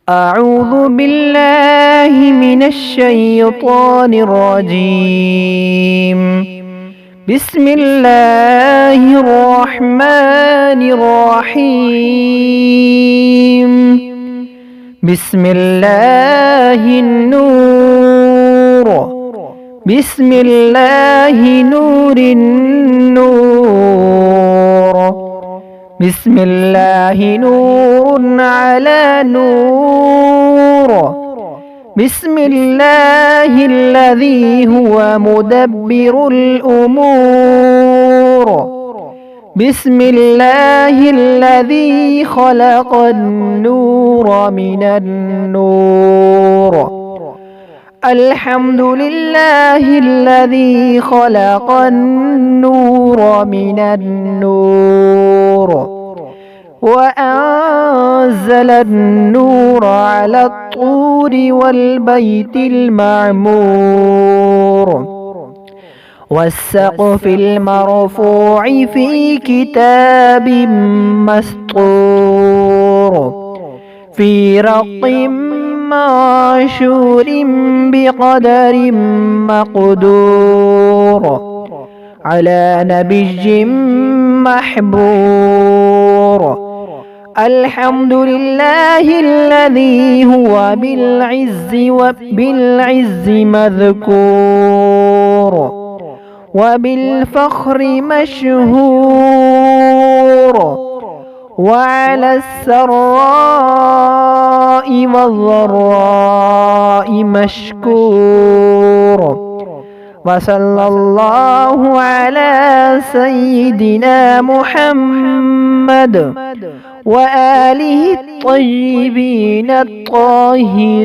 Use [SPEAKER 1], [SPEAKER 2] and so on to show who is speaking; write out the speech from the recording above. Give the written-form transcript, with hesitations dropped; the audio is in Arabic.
[SPEAKER 1] أعوذ بالله من الشيطان الرجيم. بسم الله الرحمن الرحيم. بسم الله النور. بسم الله نور النور. بسم الله نور على نور. بسم الله الذي هو مدبر الأمور. بسم الله الذي خلق النور من النور. الحمد لله الذي خلق النور من النور وأنزل النور على الطور والبيت المعمور والسقف المرفوع في كتاب مسطور في رق منشور بقدر مقدور على نبي محبور. الحمد لله الذي هو بالعز مذكور وبالفخر مشهور وعلى السراء والضراء مشكور. وصلى الله على سيدنا محمد وآله الطيبين الطاهرين.